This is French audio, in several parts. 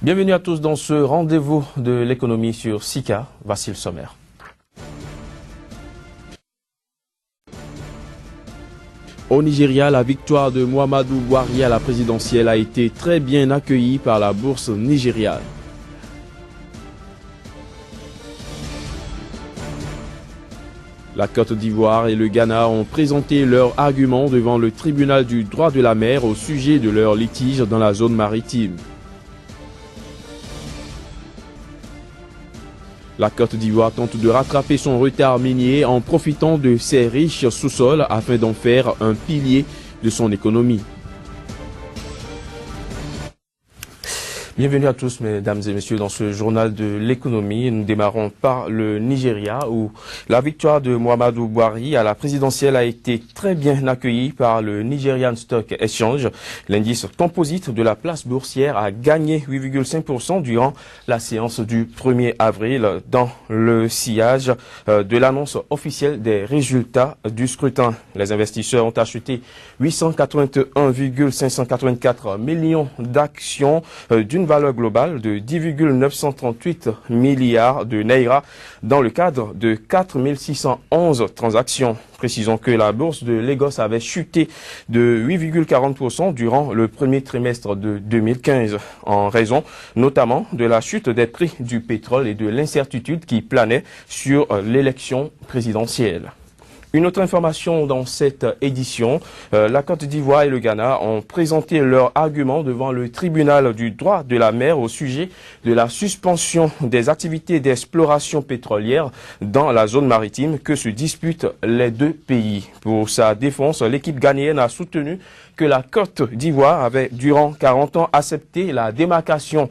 Bienvenue à tous dans ce rendez-vous de l'économie sur SICA. Voici le sommaire. Au Nigeria, la victoire de Muhammadu Buhari à la présidentielle a été très bien accueillie par la bourse nigériane. La Côte d'Ivoire et le Ghana ont présenté leurs arguments devant le tribunal du droit de la mer au sujet de leur litige dans la zone maritime. La Côte d'Ivoire tente de rattraper son retard minier en profitant de ses riches sous-sols afin d'en faire un pilier de son économie. Bienvenue à tous, mesdames et messieurs, dans ce journal de l'économie. Nous démarrons par le Nigeria, où la victoire de Muhammadu Buhari à la présidentielle a été très bien accueillie par le Nigerian Stock Exchange. L'indice composite de la place boursière a gagné 8,5% durant la séance du 1er avril dans le sillage de l'annonce officielle des résultats du scrutin. Les investisseurs ont acheté 881,584 millions d'actions d'une valeur globale de 10,938 milliards de naira dans le cadre de 4611 transactions. Précisons que la bourse de Lagos avait chuté de 8,40% durant le premier trimestre de 2015, en raison notamment de la chute des prix du pétrole et de l'incertitude qui planait sur l'élection présidentielle. Une autre information dans cette édition, la Côte d'Ivoire et le Ghana ont présenté leurs arguments devant le tribunal du droit de la mer au sujet de la suspension des activités d'exploration pétrolière dans la zone maritime que se disputent les deux pays. Pour sa défense, l'équipe ghanéenne a soutenu que la Côte d'Ivoire avait durant 40 ans accepté la démarcation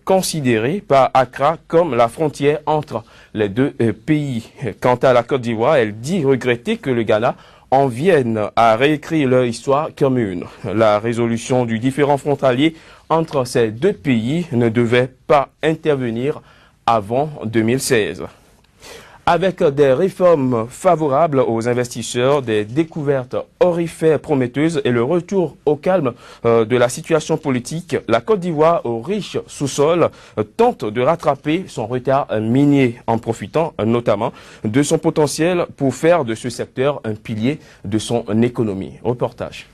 considérée par Accra comme la frontière entre les deux pays. Quant à la Côte d'Ivoire, elle dit regretter que le Ghana en vienne à réécrire leur histoire commune. La résolution du différend frontalier entre ces deux pays ne devait pas intervenir avant 2016. Avec des réformes favorables aux investisseurs, des découvertes orifères prometteuses et le retour au calme de la situation politique, la Côte d'Ivoire, au riche sous-sol, tente de rattraper son retard minier en profitant notamment de son potentiel pour faire de ce secteur un pilier de son économie. Reportage.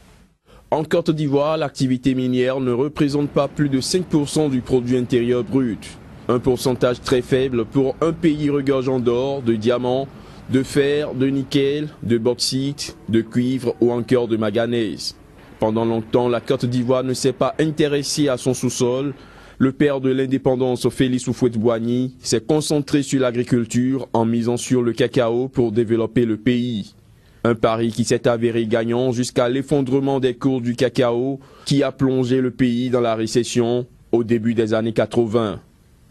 En Côte d'Ivoire, l'activité minière ne représente pas plus de 5% du produit intérieur brut. Un pourcentage très faible pour un pays regorgeant d'or, de diamants, de fer, de nickel, de bauxite, de cuivre ou encore de manganèse. Pendant longtemps, la Côte d'Ivoire ne s'est pas intéressée à son sous-sol. Le père de l'indépendance, Félix Houphouët-Boigny, s'est concentré sur l'agriculture en misant sur le cacao pour développer le pays. Un pari qui s'est avéré gagnant jusqu'à l'effondrement des cours du cacao qui a plongé le pays dans la récession au début des années 80.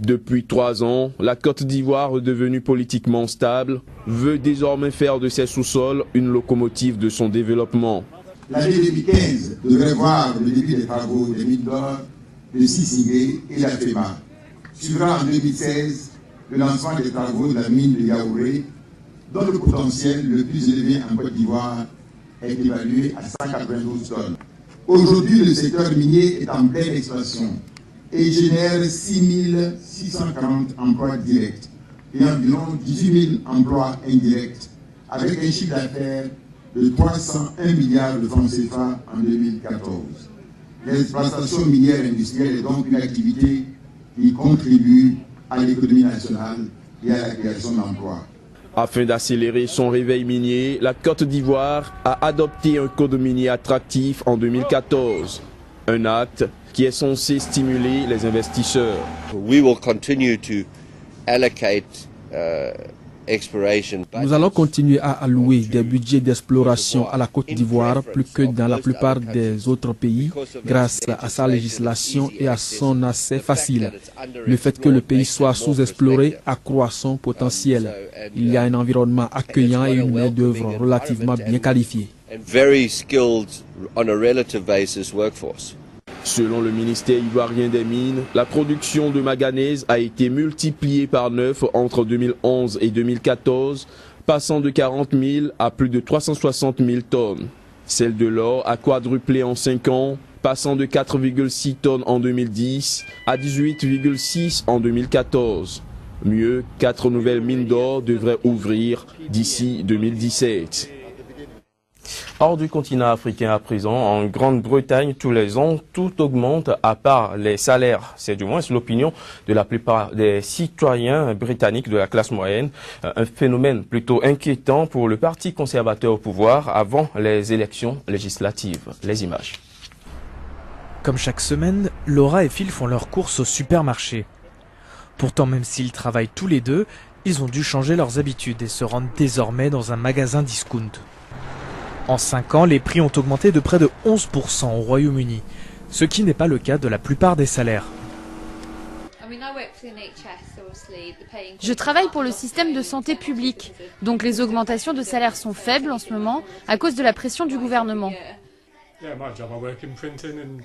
Depuis 3 ans, la Côte d'Ivoire, redevenue politiquement stable, veut désormais faire de ses sous-sols une locomotive de son développement. L'année 2015 devrait voir le début des travaux des mines d'or de Sissigé et la FEMA. Suivra en 2016 le lancement des travaux de la mine de Yaouré, dont le potentiel le plus élevé en Côte d'Ivoire est évalué à 192 tonnes. Aujourd'hui, le secteur minier est en pleine expansion et génère 6 640 emplois directs et environ 18 000 emplois indirects, avec un chiffre d'affaires de 301 milliards de francs CFA en 2014. L'exploitation minière industrielle est donc une activité qui contribue à l'économie nationale et à la création d'emplois. Afin d'accélérer son réveil minier, la Côte d'Ivoire a adopté un code minier attractif en 2014. Un acte qui est censé stimuler les investisseurs. Nous allons continuer à allouer des budgets d'exploration à la Côte d'Ivoire plus que dans la plupart des autres pays grâce à sa législation et à son accès facile. Le fait que le pays soit sous-exploré accroît son potentiel. Il y a un environnement accueillant et une main-d'œuvre relativement bien qualifiée. Selon le ministère ivoirien des Mines, la production de manganèse a été multipliée par 9 entre 2011 et 2014, passant de 40 000 à plus de 360 000 tonnes. Celle de l'or a quadruplé en 5 ans, passant de 4,6 tonnes en 2010 à 18,6 en 2014. Mieux, 4 nouvelles mines d'or devraient ouvrir d'ici 2017. Hors du continent africain à présent, en Grande-Bretagne, tous les ans, tout augmente à part les salaires. C'est du moins l'opinion de la plupart des citoyens britanniques de la classe moyenne. Un phénomène plutôt inquiétant pour le parti conservateur au pouvoir avant les élections législatives. Les images. Comme chaque semaine, Laura et Phil font leurs courses au supermarché. Pourtant, même s'ils travaillent tous les deux, ils ont dû changer leurs habitudes et se rendent désormais dans un magasin discount. En 5 ans, les prix ont augmenté de près de 11% au Royaume-Uni, ce qui n'est pas le cas de la plupart des salaires. Je travaille pour le système de santé publique, donc les augmentations de salaire sont faibles en ce moment à cause de la pression du gouvernement.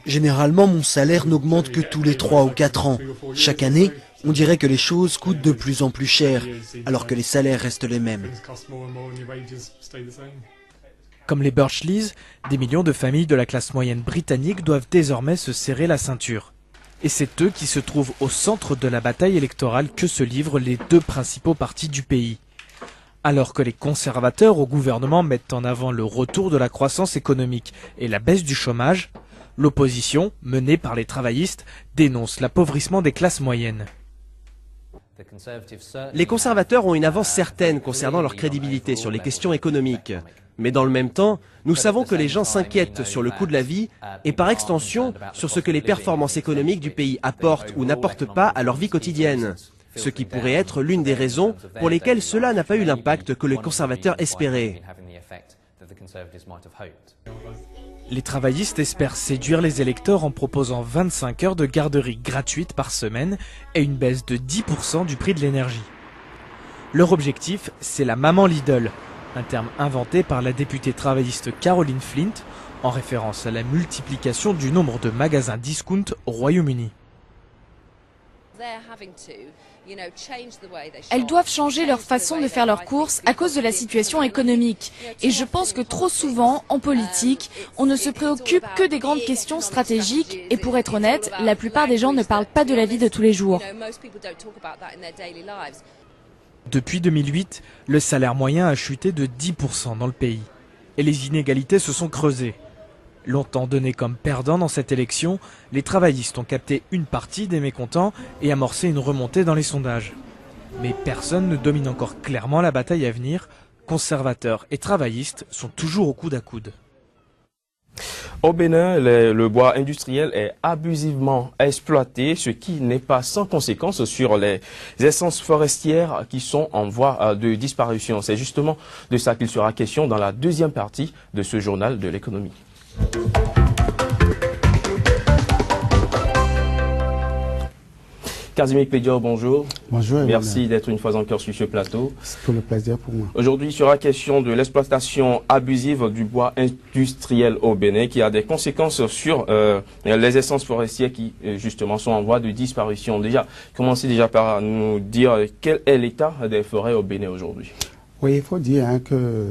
Généralement, mon salaire n'augmente que tous les 3 ou 4 ans. Chaque année, on dirait que les choses coûtent de plus en plus cher, alors que les salaires restent les mêmes. Comme les Birchleys, des millions de familles de la classe moyenne britannique doivent désormais se serrer la ceinture. Et c'est eux qui se trouvent au centre de la bataille électorale que se livrent les deux principaux partis du pays. Alors que les conservateurs au gouvernement mettent en avant le retour de la croissance économique et la baisse du chômage, l'opposition, menée par les travaillistes, dénonce l'appauvrissement des classes moyennes. Les conservateurs ont une avance certaine concernant leur crédibilité sur les questions économiques. Mais dans le même temps, nous savons que les gens s'inquiètent sur le coût de la vie et par extension sur ce que les performances économiques du pays apportent ou n'apportent pas à leur vie quotidienne. Ce qui pourrait être l'une des raisons pour lesquelles cela n'a pas eu l'impact que les conservateurs espéraient. Les travaillistes espèrent séduire les électeurs en proposant 25 heures de garderie gratuite par semaine et une baisse de 10% du prix de l'énergie. Leur objectif, c'est la maman Lidl, un terme inventé par la députée travailliste Caroline Flint, en référence à la multiplication du nombre de magasins discount au Royaume-Uni. Elles doivent changer leur façon de faire leurs courses à cause de la situation économique. Et je pense que trop souvent, en politique, on ne se préoccupe que des grandes questions stratégiques. Et pour être honnête, la plupart des gens ne parlent pas de la vie de tous les jours. Depuis 2008, le salaire moyen a chuté de 10% dans le pays. Et les inégalités se sont creusées. Longtemps donnés comme perdants dans cette élection, les travaillistes ont capté une partie des mécontents et amorcé une remontée dans les sondages. Mais personne ne domine encore clairement la bataille à venir. Conservateurs et travaillistes sont toujours au coude à coude. Au Bénin, le bois industriel est abusivement exploité, ce qui n'est pas sans conséquence sur les essences forestières qui sont en voie de disparition. C'est justement de ça qu'il sera question dans la deuxième partie de ce journal de l'économie. Casimir Pédior, bonjour. Bonjour. Merci d'être une fois encore sur ce plateau. C'est tout le plaisir pour moi. Aujourd'hui, il sera question de l'exploitation abusive du bois industriel au Bénin qui a des conséquences sur les essences forestières qui, justement, sont en voie de disparition. Commencez déjà par nous dire quel est l'état des forêts au Bénin aujourd'hui. Oui, il faut dire que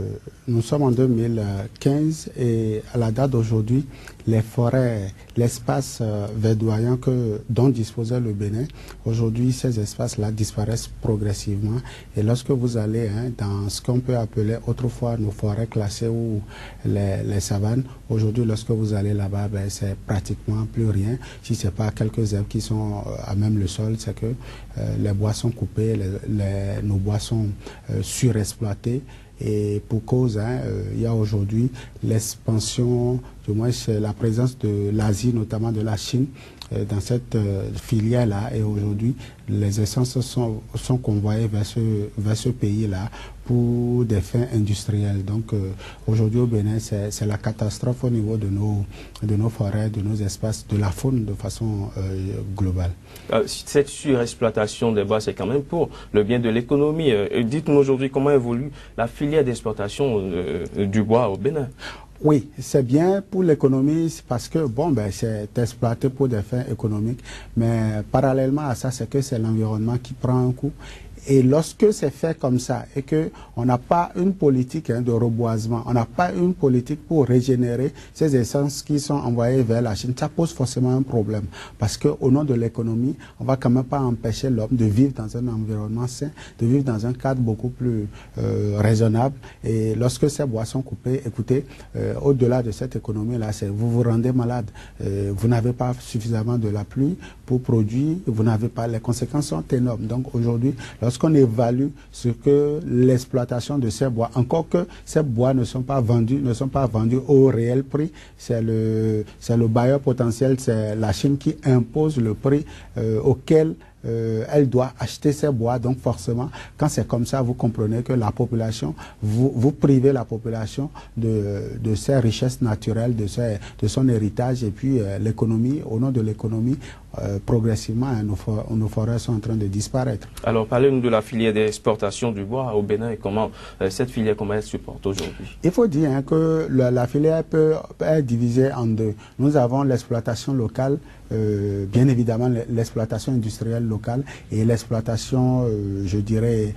nous sommes en 2015 et à la date d'aujourd'hui, les forêts, l'espace verdoyant dont disposait le Bénin, aujourd'hui ces espaces-là disparaissent progressivement. Et lorsque vous allez dans ce qu'on peut appeler autrefois nos forêts classées ou les savanes, aujourd'hui lorsque vous allez là-bas, c'est pratiquement plus rien. Si ce n'est pas quelques herbes qui sont à même le sol, c'est que les bois sont coupés, nos bois sont surexploités. Et pour cause, il y a aujourd'hui l'expansion, du moins c'est la présence de l'Asie, notamment de la Chine, dans cette filière-là. Et aujourd'hui, les essences sont convoyées vers ce pays-là pour des fins industrielles. Donc aujourd'hui au Bénin, c'est la catastrophe au niveau de nos forêts, de nos espaces, de la faune de façon globale. Cette surexploitation des bois, c'est quand même pour le bien de l'économie. Dites-nous aujourd'hui comment évolue la filière d'exploitation du bois au Bénin. Oui, c'est bien pour l'économie parce que c'est exploité pour des fins économiques, mais parallèlement à ça, c'est que c'est l'environnement qui prend un coup. Et lorsque c'est fait comme ça et qu'on n'a pas une politique de reboisement, on n'a pas une politique pour régénérer ces essences qui sont envoyées vers la Chine, ça pose forcément un problème. Parce qu'au nom de l'économie, on ne va quand même pas empêcher l'homme de vivre dans un environnement sain, de vivre dans un cadre beaucoup plus raisonnable. Et lorsque ces bois sont coupés, écoutez, au-delà de cette économie-là, vous vous rendez malade. Vous n'avez pas suffisamment de la pluie pour produire, vous n'avez pas, les conséquences sont énormes. Donc aujourd'hui, lorsqu'on évalue ce que l'exploitation de ces bois, encore que ces bois ne sont pas vendus au réel prix, c'est le bailleur potentiel, c'est la Chine qui impose le prix auquel elle doit acheter ses bois. Donc forcément, quand c'est comme ça, vous comprenez que la population, vous privez la population de ses richesses naturelles, de son héritage, et puis l'économie, au nom de l'économie, progressivement, nos forêts sont en train de disparaître. Alors, parlez-nous de la filière d'exportation du bois au Bénin et comment cette filière, comment elle se porte aujourd'hui? Il faut dire que la filière peut être divisée en deux. Nous avons l'exploitation locale, bien évidemment l'exploitation industrielle locale et l'exploitation, je dirais,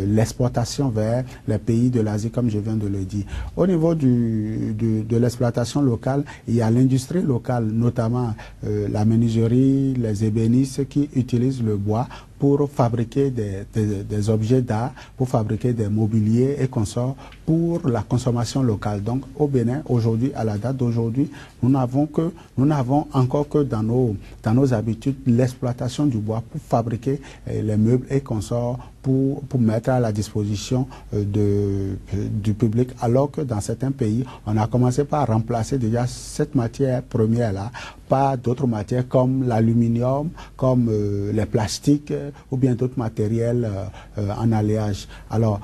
l'exportation vers les pays de l'Asie, comme je viens de le dire. Au niveau de l'exploitation locale, il y a l'industrie locale, notamment la menuiserie, les ébénistes qui utilisent le bois pour fabriquer des objets d'art, pour fabriquer des mobiliers et consorts pour la consommation locale. Donc au Bénin, aujourd'hui, à la date d'aujourd'hui, nous n'avons encore que dans nos habitudes l'exploitation du bois pour fabriquer les meubles et consorts pour mettre à la disposition du public, alors que dans certains pays, on a commencé par remplacer déjà cette matière première-là par d'autres matières comme l'aluminium, comme les plastiques ou bien d'autres matériels en alliage. Alors,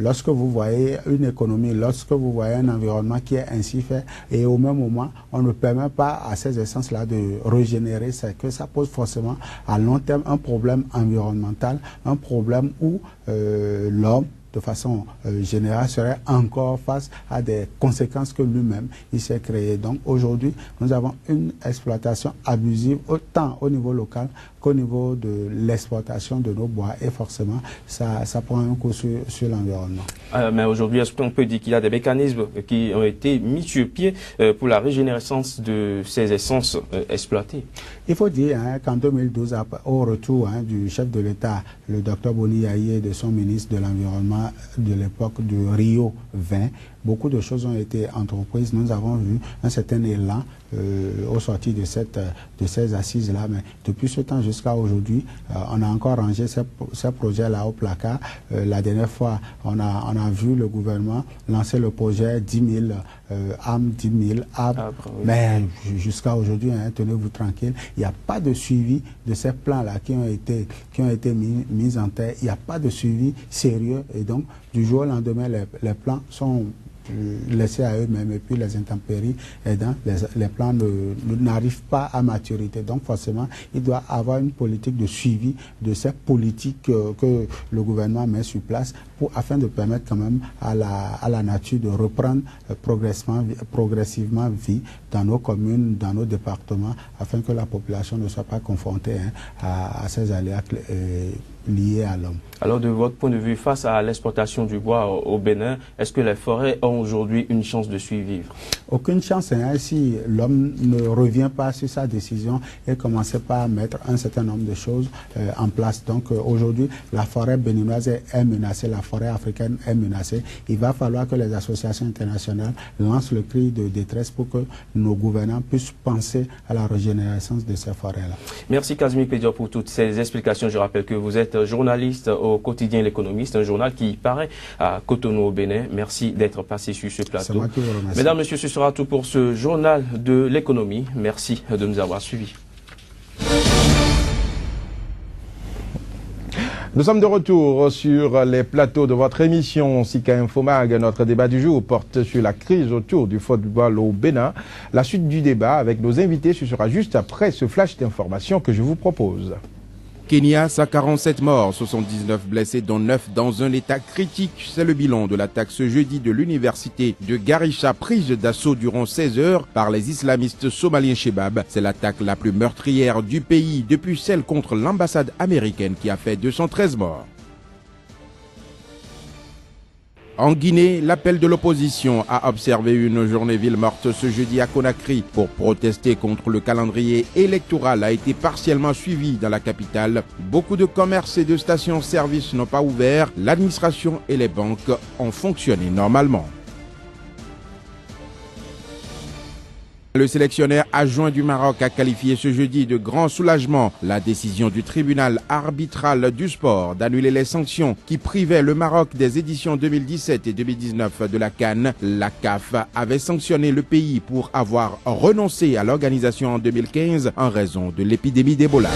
lorsque vous voyez une économie, lorsque vous voyez un environnement qui est ainsi fait, et au même moment, on ne permet pas à ces essences-là de régénérer, c'est que ça pose forcément à long terme un problème environnemental, un problème où l'homme, de façon générale, serait encore face à des conséquences que lui-même il s'est créé. Donc aujourd'hui, nous avons une exploitation abusive autant au niveau local qu'au niveau de l'exportation de nos bois, et forcément ça prend un coup sur l'environnement. Mais aujourd'hui, est-ce qu'on peut dire qu'il y a des mécanismes qui ont été mis sur pied pour la régénérescence de ces essences exploitées? Il faut dire qu'en 2012, au retour du chef de l'État, le Dr Boni Yaye, et de son ministre de l'Environnement de l'époque de Rio 20, beaucoup de choses ont été entreprises. Nous avons vu un certain élan au sortir de ces assises-là. Mais depuis ce temps jusqu'à aujourd'hui, on a encore rangé ces projets-là au placard. La dernière fois, on a vu le gouvernement lancer le projet 10 000 âmes, 10 000 arbres. Oui. Mais jusqu'à aujourd'hui, tenez-vous tranquille, il n'y a pas de suivi de ces plans-là qui ont été mis en terre. Il n'y a pas de suivi sérieux. Et donc, du jour au lendemain, les plans sont laissés à eux-mêmes, et puis les intempéries aidant, les plans n'arrivent pas à maturité. Donc forcément, il doit avoir une politique de suivi de ces politiques que le gouvernement met sur place afin de permettre quand même à la nature de reprendre progressivement vie dans nos communes, dans nos départements, afin que la population ne soit pas confrontée à ces aléas liés à l'homme. Alors, de votre point de vue, face à l'exportation du bois au Bénin, est-ce que les forêts ont aujourd'hui une chance de survivre? Aucune chance, si l'homme ne revient pas sur sa décision et commence pas à mettre un certain nombre de choses en place. Donc aujourd'hui, la forêt béninoise est menacée, la forêt africaine est menacée. Il va falloir que les associations internationales lancent le cri de détresse pour que nos gouvernants puissent penser à la régénérescence de ces forêts-là. Merci Casimir Pédior pour toutes ces explications. Je rappelle que vous êtes journaliste au quotidien L'Économiste, un journal qui paraît à Cotonou au Bénin. Merci d'être passé sur ce plateau. C'est moi qui vous remercie. Mesdames, Messieurs, ce sera tout pour ce journal de l'économie. Merci de nous avoir suivis. Nous sommes de retour sur les plateaux de votre émission Sika Infomag. Notre débat du jour porte sur la crise autour du football au Bénin. La suite du débat avec nos invités, ce sera juste après ce flash d'informations que je vous propose. Kenya, 147 morts, 79 blessés, dont 9 dans un état critique. C'est le bilan de l'attaque ce jeudi de l'université de Garissa, prise d'assaut durant 16 heures par les islamistes somaliens Shebab. C'est l'attaque la plus meurtrière du pays depuis celle contre l'ambassade américaine qui a fait 213 morts. En Guinée, l'appel de l'opposition a observé une journée ville morte ce jeudi à Conakry pour protester contre le calendrier électoral a été partiellement suivi dans la capitale. Beaucoup de commerces et de stations-service n'ont pas ouvert. L'administration et les banques ont fonctionné normalement. Le sélectionneur adjoint du Maroc a qualifié ce jeudi de grand soulagement la décision du tribunal arbitral du sport d'annuler les sanctions qui privaient le Maroc des éditions 2017 et 2019 de la CAN. La CAF avait sanctionné le pays pour avoir renoncé à l'organisation en 2015 en raison de l'épidémie d'Ebola.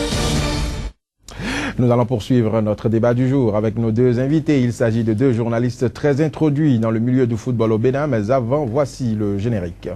Nous allons poursuivre notre débat du jour avec nos deux invités. Il s'agit de deux journalistes très introduits dans le milieu du football au Bénin, mais avant, voici le générique.